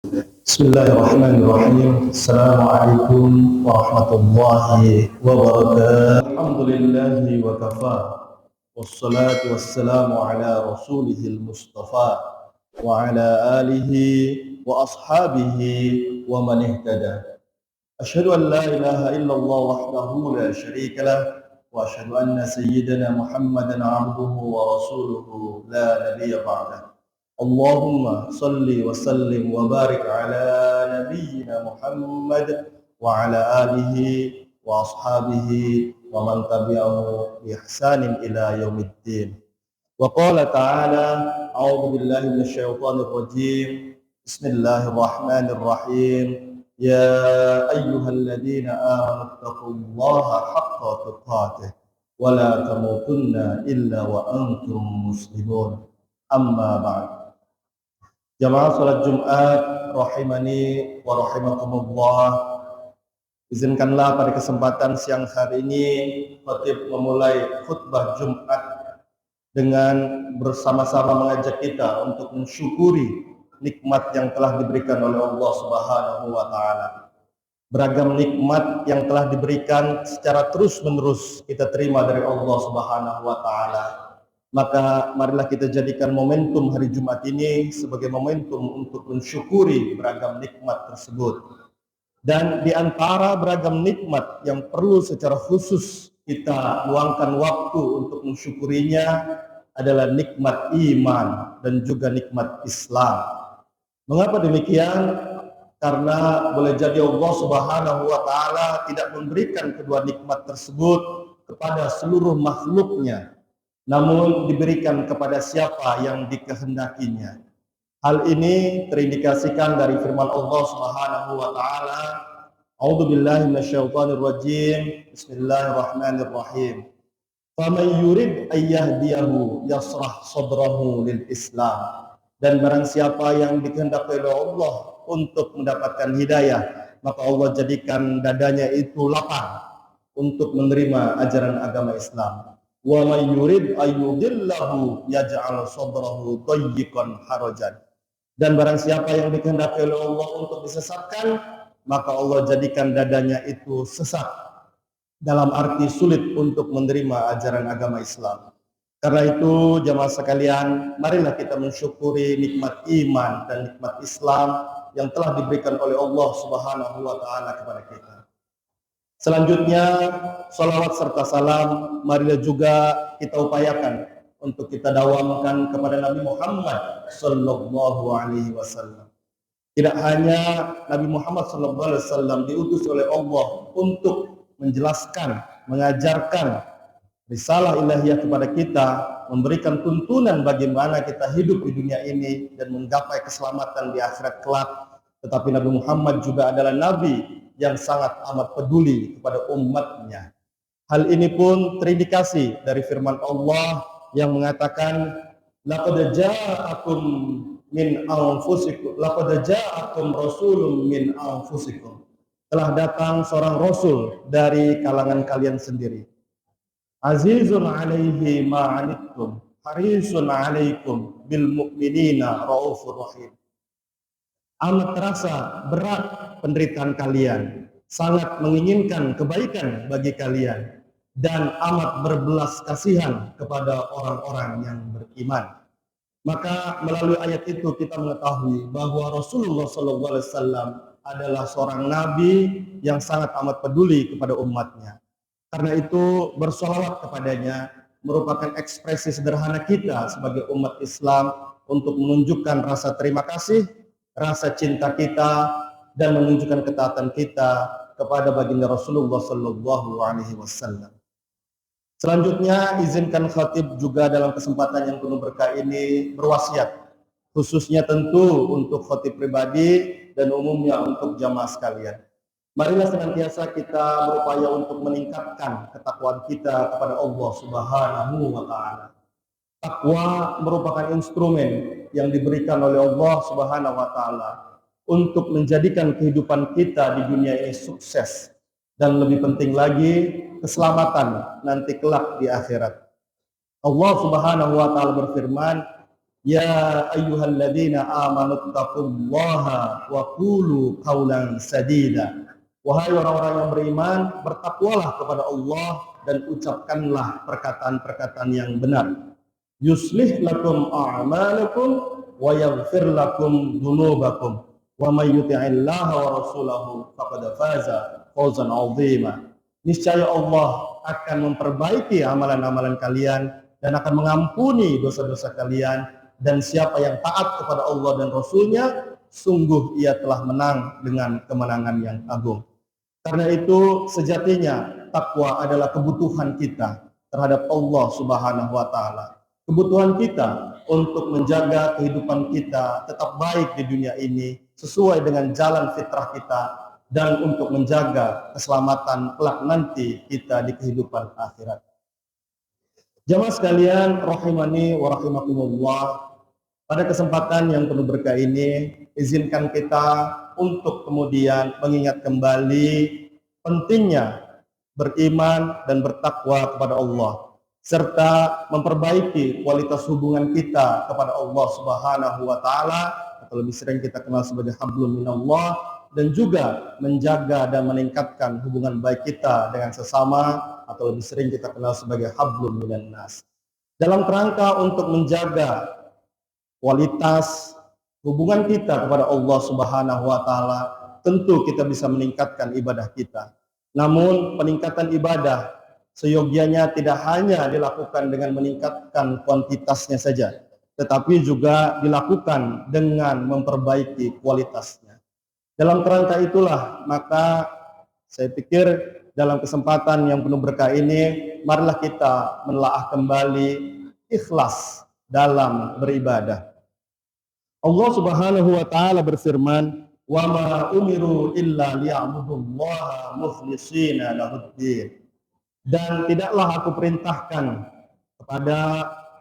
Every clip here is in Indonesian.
Bismillahirrahmanirrahim. Assalamualaikum warahmatullahi wabarakatuh. Alhamdulillahi wa kafa. Wassalatu wassalamu ala rasulihil mustafa wa ala alihi wa ashabihi wa man ihtada. Asyhadu an la ilaha illallah wahdahu la syarika lah wa asyhadu anna sayyidana Muhammadan abduhu wa rasuluhu la nabiyya ba'dah. Allahumma salli wa sallim wa barik ala nabiyyina Muhammad wa ala alihi wa ashabihi wa man tabi'ahu bi ihsanin ila yaumiddin. Wa qala ta'ala a'udzu billahi minasy syaithanir rajim. Bismillahirrahmanirrahim. Ya ayyuhalladzina amanu taqullaha haqqa tuqatih wa la tamutunna illa wa antum muslimun. Amma ba'd. Jamaah salat Jumat rahimani wa rahimakumullah. Izinkanlah pada kesempatan siang hari ini khatib memulai khutbah Jumat dengan bersama-sama mengajak kita untuk mensyukuri nikmat yang telah diberikan oleh Allah Subhanahu wa taala. Beragam nikmat yang telah diberikan secara terus-menerus kita terima dari Allah Subhanahu wa taala. Maka marilah kita jadikan momentum hari Jumat ini sebagai momentum untuk mensyukuri beragam nikmat tersebut. Dan di antara beragam nikmat yang perlu secara khusus kita luangkan waktu untuk mensyukurinya adalah nikmat iman dan juga nikmat Islam. Mengapa demikian? Karena boleh jadi Allah Subhanahu wa taala tidak memberikan kedua nikmat tersebut kepada seluruh makhluknya, namun diberikan kepada siapa yang dikehendakinya. Hal ini terindikasikan dari firman Allah Subhanahu wa taala, A'udzu billahi minasyaitonir rajim. Bismillahirrahmanirrahim. Faman yurid ayyahdiyahu yasrah sadrahu lil Islam. Dan barang siapa yang dikehendaki oleh Allah untuk mendapatkan hidayah, maka Allah jadikan dadanya itu lapang untuk menerima ajaran agama Islam. Wa may yurid ayyudillahu yaj'al sadrahu dayyiqan harajan. Dan barang siapa yang dikehendaki oleh Allah untuk disesatkan, maka Allah jadikan dadanya itu sesak, dalam arti sulit untuk menerima ajaran agama Islam. Karena itu jamaah sekalian, marilah kita mensyukuri nikmat iman dan nikmat Islam yang telah diberikan oleh Allah Subhanahu wa taala kepada kita. Selanjutnya, salawat serta salam marilah juga kita upayakan untuk kita dawamkan kepada Nabi Muhammad sallallahu alaihi wasallam. Tidak hanya Nabi Muhammad sallallahu alaihi wasallam diutus oleh Allah untuk menjelaskan, mengajarkan risalah ilahiyah kepada kita, memberikan tuntunan bagaimana kita hidup di dunia ini dan menggapai keselamatan di akhirat kelak. Tetapi Nabi Muhammad juga adalah Nabi yang sangat amat peduli kepada umatnya. Hal ini pun terindikasi dari firman Allah yang mengatakan, laqad ja'akum min anfusikum, laqad ja'akum rasulun min anfusikum. Telah datang seorang rasul dari kalangan kalian sendiri. Azizun 'alaihi ma 'anittum, harisun 'alaikum bil mu'minina raufur rahim. Amat terasa berat penderitaan kalian, sangat menginginkan kebaikan bagi kalian, dan amat berbelas kasihan kepada orang-orang yang beriman. Maka melalui ayat itu kita mengetahui bahwa Rasulullah SAW adalah seorang nabi yang sangat amat peduli kepada umatnya. Karena itu bersolawat kepadanya merupakan ekspresi sederhana kita sebagai umat Islam untuk menunjukkan rasa terima kasih, rasa cinta kita, dan menunjukkan ketaatan kita kepada baginda Rasulullah sallallahu alaihi wasallam. Selanjutnya, izinkan khatib juga dalam kesempatan yang penuh berkah ini berwasiat, khususnya tentu untuk khatib pribadi dan umumnya untuk jamaah sekalian. Marilah senantiasa kita berupaya untuk meningkatkan ketakwaan kita kepada Allah Subhanahu wa taala. Takwa merupakan instrumen yang diberikan oleh Allah Subhanahu wa taala untuk menjadikan kehidupan kita di dunia ini sukses, dan lebih penting lagi keselamatan nanti kelak di akhirat. Allah Subhanahu wa taala berfirman, Ya ayyuhalladzina amanu taqullaha wa qulu qawlan sadida. Wahai orang-orang yang beriman, bertakwalah kepada Allah dan ucapkanlah perkataan-perkataan yang benar. Yuslih lakum a'malakum wa yaghfir lakum dzunubakum. Wa may yuti'illaha wa rasulahu faqad faza fawzan 'azima. Niscaya Allah akan memperbaiki amalan-amalan kalian dan akan mengampuni dosa-dosa kalian, dan siapa yang taat kepada Allah dan Rasul-Nya, sungguh ia telah menang dengan kemenangan yang agung. Karena itu sejatinya takwa adalah kebutuhan kita terhadap Allah Subhanahu wa taala. Kebutuhan kita untuk menjaga kehidupan kita tetap baik di dunia ini sesuai dengan jalan fitrah kita, dan untuk menjaga keselamatan kelak nanti kita di kehidupan akhirat. Jamaah sekalian rahimani wa rahimakumullah, pada kesempatan yang penuh berkah ini izinkan kita untuk kemudian mengingat kembali pentingnya beriman dan bertakwa kepada Allah, serta memperbaiki kualitas hubungan kita kepada Allah Subhanahu wa taala, atau lebih sering kita kenal sebagai hablum minallah, dan juga menjaga dan meningkatkan hubungan baik kita dengan sesama, atau lebih sering kita kenal sebagai hablum minan nas. Dalam kerangka untuk menjaga kualitas hubungan kita kepada Allah Subhanahu wa taala, tentu kita bisa meningkatkan ibadah kita. Namun peningkatan ibadah seyogianya tidak hanya dilakukan dengan meningkatkan kuantitasnya saja, tetapi juga dilakukan dengan memperbaiki kualitasnya. Dalam kerangka itulah maka saya pikir dalam kesempatan yang penuh berkah ini, marilah kita menelaah kembali ikhlas dalam beribadah. Allah Subhanahu wa taala berfirman, "Wa ma umiru illa liya'budullaha mukhlishina lahuddin." Dan tidaklah aku perintahkan kepada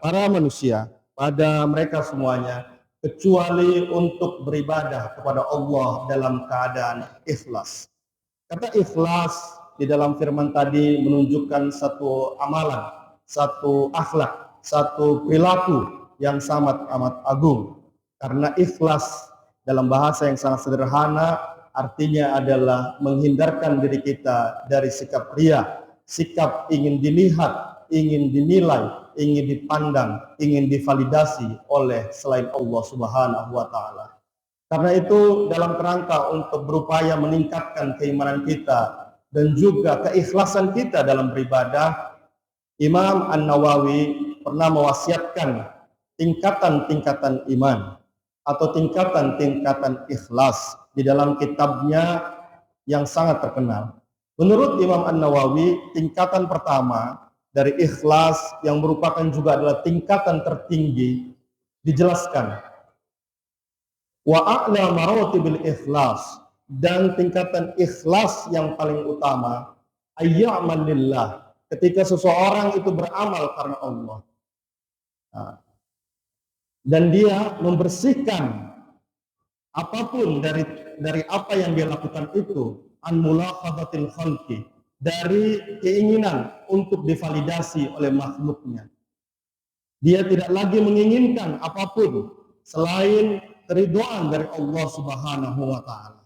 para manusia, pada mereka semuanya, kecuali untuk beribadah kepada Allah dalam keadaan ikhlas. Kata ikhlas di dalam firman tadi menunjukkan satu amalan, satu akhlak, satu perilaku yang sangat amat agung. Karena ikhlas dalam bahasa yang sangat sederhana artinya adalah menghindarkan diri kita dari sikap riya, sikap ingin dilihat, ingin dinilai, ingin dipandang, ingin divalidasi oleh selain Allah Subhanahu wa taala. Karena itu dalam kerangka untuk berupaya meningkatkan keimanan kita dan juga keikhlasan kita dalam beribadah, Imam An-Nawawi pernah mewasiatkan tingkatan-tingkatan iman atau tingkatan-tingkatan ikhlas di dalam kitabnya yang sangat terkenal. Menurut Imam An-Nawawi, tingkatan pertama dari ikhlas yang merupakan juga adalah tingkatan tertinggi dijelaskan. Wa a'la maratibil ikhlas, dan tingkatan ikhlas yang paling utama ayya'mal lillah, ketika seseorang itu beramal karena Allah. Nah, dan dia membersihkan apapun dari apa yang dia lakukan itu, an mulaqatatil khalqi, dari keinginan untuk divalidasi oleh makhluknya. Dia tidak lagi menginginkan apapun selain keridhaan dari Allah Subhanahu wa taala.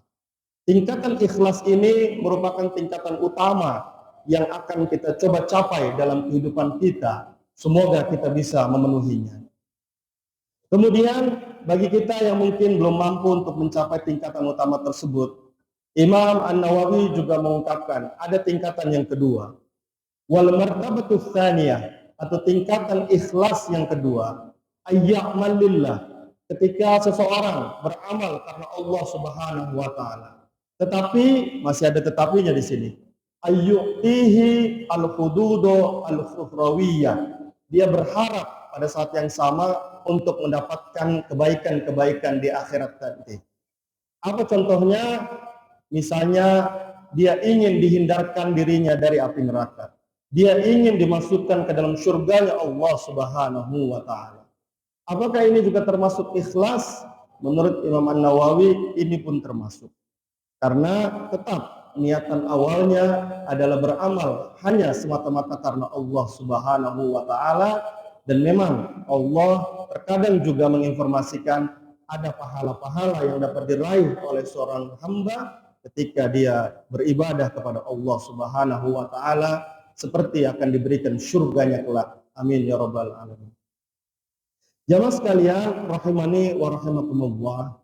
Tingkatan ikhlas ini merupakan tingkatan utama yang akan kita coba capai dalam kehidupan kita. Semoga kita bisa memenuhinya. Kemudian bagi kita yang mungkin belum mampu untuk mencapai tingkatan utama tersebut, Imam An-Nawawi juga mengungkapkan ada tingkatan yang kedua. Wal martabatus tsaniyah, atau tingkatan ikhlas yang kedua, ayya'mal lillah, ketika seseorang beramal karena Allah Subhanahu wa taala. Tetapi masih ada tetapinya di sini. Ayyu'tihi al-hududu al-ukhrawiyah. Dia berharap pada saat yang sama untuk mendapatkan kebaikan-kebaikan di akhirat nanti. Apa contohnya? Misalnya dia ingin dihindarkan dirinya dari api neraka. Dia ingin dimasukkan ke dalam surganya Allah Subhanahu wa taala. Apakah ini juga termasuk ikhlas? Menurut Imam An-Nawawi ini pun termasuk. Karena tetap niatan awalnya adalah beramal hanya semata-mata karena Allah Subhanahu wa taala, Dan memang Allah terkadang juga menginformasikan ada pahala-pahala yang dapat diraih oleh seorang hamba ketika dia beribadah kepada Allah Subhanahu wa taala, seperti akan diberikan surganya kelak. Amin ya rabbal alamin. Jamaah sekalian rahimani wa rahimakumullah.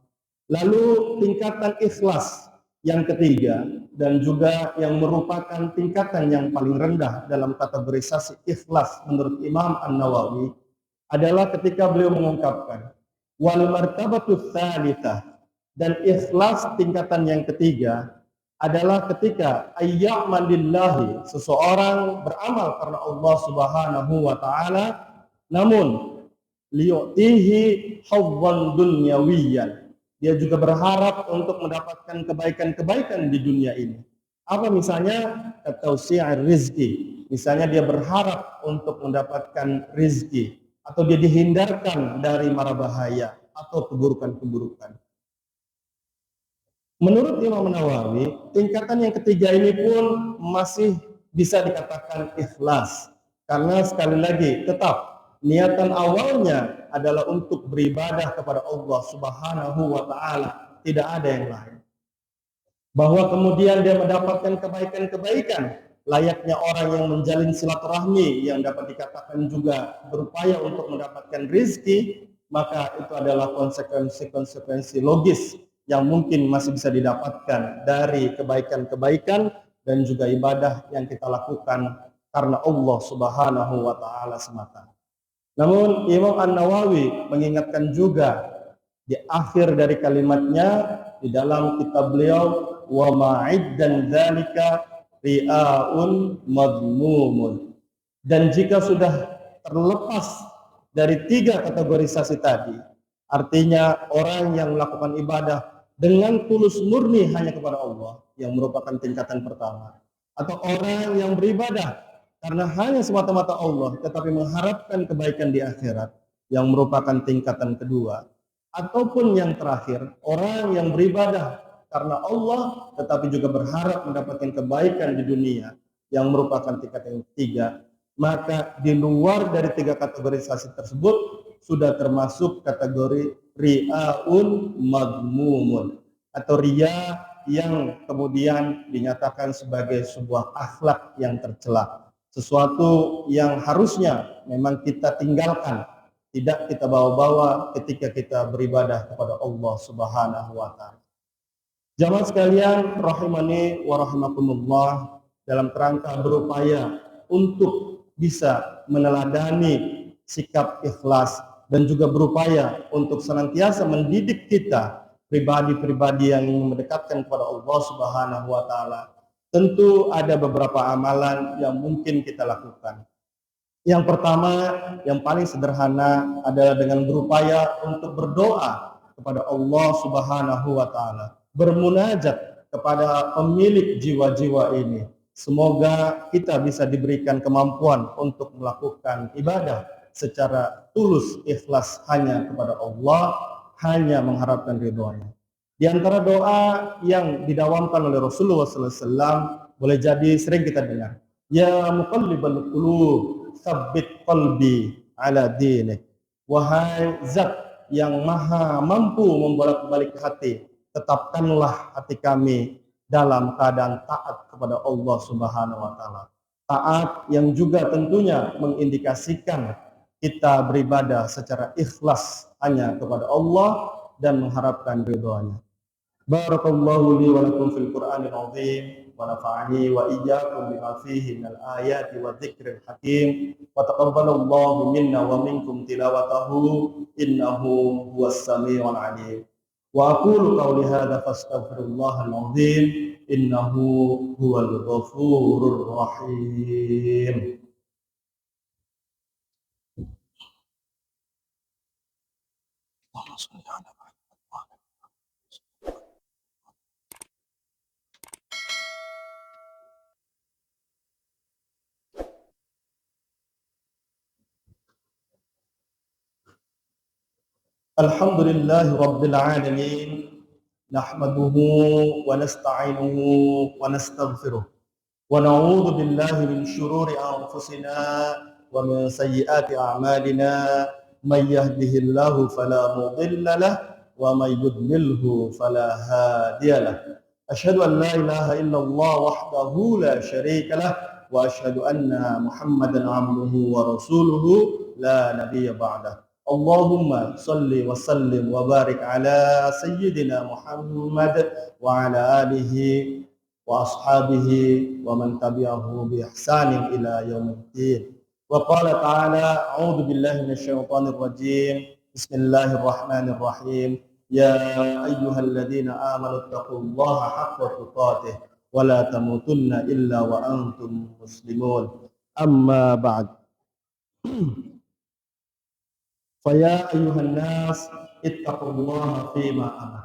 Lalu tingkatan ikhlas yang ketiga dan juga yang merupakan tingkatan yang paling rendah dalam kategorisasi ikhlas menurut Imam An-Nawawi adalah ketika beliau mengungkapkan wal martabatus tsalitsah, dan ikhlas tingkatan yang ketiga adalah ketika ayyamalillahi, seseorang beramal karena Allah Subhanahu wa taala, namun liyutihi hawwan dunyawiyan, dia juga berharap untuk mendapatkan kebaikan-kebaikan di dunia ini. Apa misalnya? Tausi'ir rizki, misalnya dia berharap untuk mendapatkan rizki, atau dia dihindarkan dari mara bahaya atau keburukan-keburukan. Menurut Imam Nawawi, tingkatan yang ketiga ini pun masih bisa dikatakan ikhlas, karena sekali lagi tetap niatan awalnya adalah untuk beribadah kepada Allah Subhanahu wa taala, tidak ada yang lain. Bahwa kemudian dia mendapatkan kebaikan-kebaikan layaknya orang yang menjalin silaturahmi, yang dapat dikatakan juga berupaya untuk mendapatkan rizki, maka itu adalah konsekuensi-konsekuensi logis yang mungkin masih bisa didapatkan dari kebaikan-kebaikan dan juga ibadah yang kita lakukan karena Allah Subhanahu wa taala semata. Namun Imam An-Nawawi mengingatkan juga di akhir dari kalimatnya di dalam kitab beliau, wa ma'iddan dzalika ria'un madmumun. Dan jika sudah terlepas dari tiga kategorisasi tadi, artinya orang yang melakukan ibadah dengan tulus murni hanya kepada Allah, yang merupakan tingkatan pertama, atau orang yang beribadah karena hanya semata-mata Allah tetapi mengharapkan kebaikan di akhirat, yang merupakan tingkatan kedua, ataupun yang terakhir, orang yang beribadah karena Allah tetapi juga berharap mendapatkan kebaikan di dunia, yang merupakan tingkatan yang ketiga. Maka di luar dari tiga kategorisasi tersebut sudah termasuk kategori ria'un madmumun, atau ria yang kemudian dinyatakan sebagai sebuah akhlak yang tercela, sesuatu yang harusnya memang kita tinggalkan, tidak kita bawa-bawa ketika kita beribadah kepada Allah Subhanahu wa taala. Jamaah sekalian rahimani wa rahimakumullah, dalam kerangka berupaya untuk bisa meneladani sikap ikhlas dan juga berupaya untuk senantiasa mendidik kita pribadi-pribadi yang ingin mendekatkan kepada Allah Subhanahu wa taala, tentu ada beberapa amalan yang mungkin kita lakukan. Yang pertama, yang paling sederhana adalah dengan berupaya untuk berdoa kepada Allah Subhanahu wa taala, bermunajat kepada pemilik jiwa-jiwa ini. Semoga kita bisa diberikan kemampuan untuk melakukan ibadah secara tulus, ikhlas hanya kepada Allah, hanya mengharapkan ridhonya. Di antara doa yang didawamkan oleh Rasulullah SAW, boleh jadi sering kita dengar, ya muqallibal qulub, tsabbit qalbi ala dinik. Wahai zat yang maha mampu membolak-balik hati, tetapkanlah hati kami dalam keadaan taat kepada Allah Subhanahu wa taala. Taat yang juga tentunya mengindikasikan kita beribadah secara ikhlas hanya kepada Allah dan mengharapkan ridhonya. Barakallahu li wa lakum fil Qur'anil azim wa nafa'ani wa iyyakum bima fihi minal ayati wa dzikril hakim wa taqabbalallahu minna wa minkum tilawatahu innahu huwas samiul alim. Wa aqulu qawli hadza fastaghfirullahal azim innahu huwal ghafurur rahim. Alhamdulillahi rabbil alamin, nahmaduhu wa nasta'inuhu wa nastaghfiruh wa na'udzu billahi min syururi anfusina ومن سيئات أعمالنا من يهده الله فلا مضل له ومن يضلله فلا هادي له أشهد أن لا إله إلا الله وحده لا شريك له وأشهد أن محمدا عبده ورسوله لا نبي بعده اللهم صل وسلم وبارك على سيدنا محمد وعلى آله وأصحابه ومن تبعه بإحسان إلى يوم الدين وقال تعالى أعوذ بالله من الشيطان الرجيم بسم الله الرحمن الرحيم يا أيها الذين آمنوا اتقوا الله حق تقاته ولا تموتن إلا وأنتم مسلمون أما بعد فيا أيها الناس اتقوا الله فيما أمر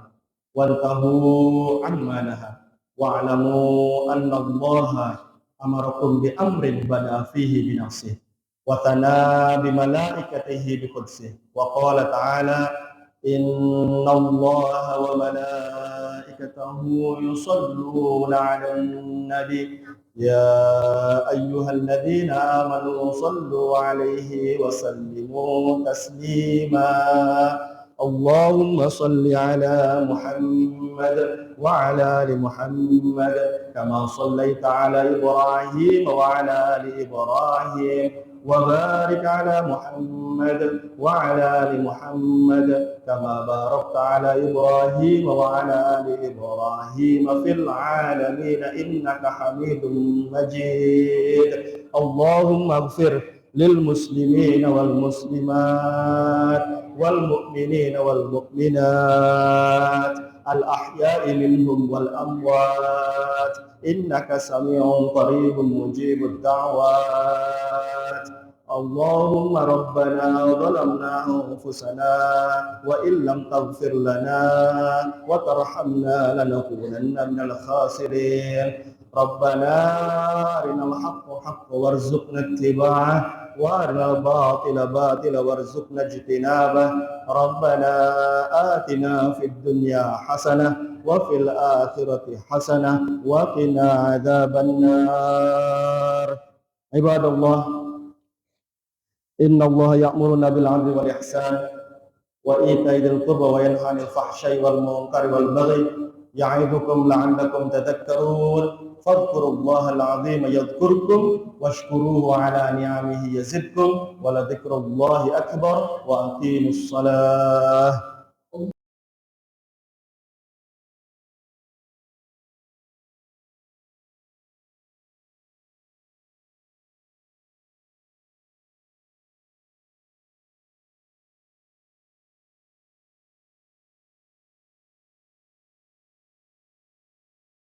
وانتهوا عما نهى واعلموا أن الله أمركم بأمر بدأ فيه بنفسه وثنى بملائكته بقدسه وقال تعالى إن الله وملائكته يصلون على النبي يا أيها الذين آمنوا صلوا عليه وسلموا تسليما اللهم صل على محمد وعلى آل محمد كما صليت على إبراهيم وعلى آل إبراهيم وبارك على محمد وعلى آل محمد كما باركت على إبراهيم وعلى آل إبراهيم في العالمين إنك حميد مجيد اللهم اغفر للمسلمين والمسلمات والمؤمنين والمؤمنات الأحياء منهم والأموات إنك سميع قريب مجيب الدعوات اللهم ربنا ظلمنا أنفسنا وإن لم تغفر لنا وترحمنا لنكونن من الخاسرين ربنا أرنا الحق حقا وارزقنا اتباعه وأرنا الباطل باطلا وارزقنا اجتنابه ربنا آتنا في الدنيا حسنة وفي الآخرة حسنة وقنا عذاب النار عباد الله إن الله يأمرنا بالعدل والإحسان وإيتاء ذي القربى وينهى عن الفحشاء والمنكر والبغي يعظكم لعلكم تذكرون فاذكروا الله العظيم يذكركم واشكروه على نعمه يزدكم ولذكر الله أكبر وأقيموا الصلاة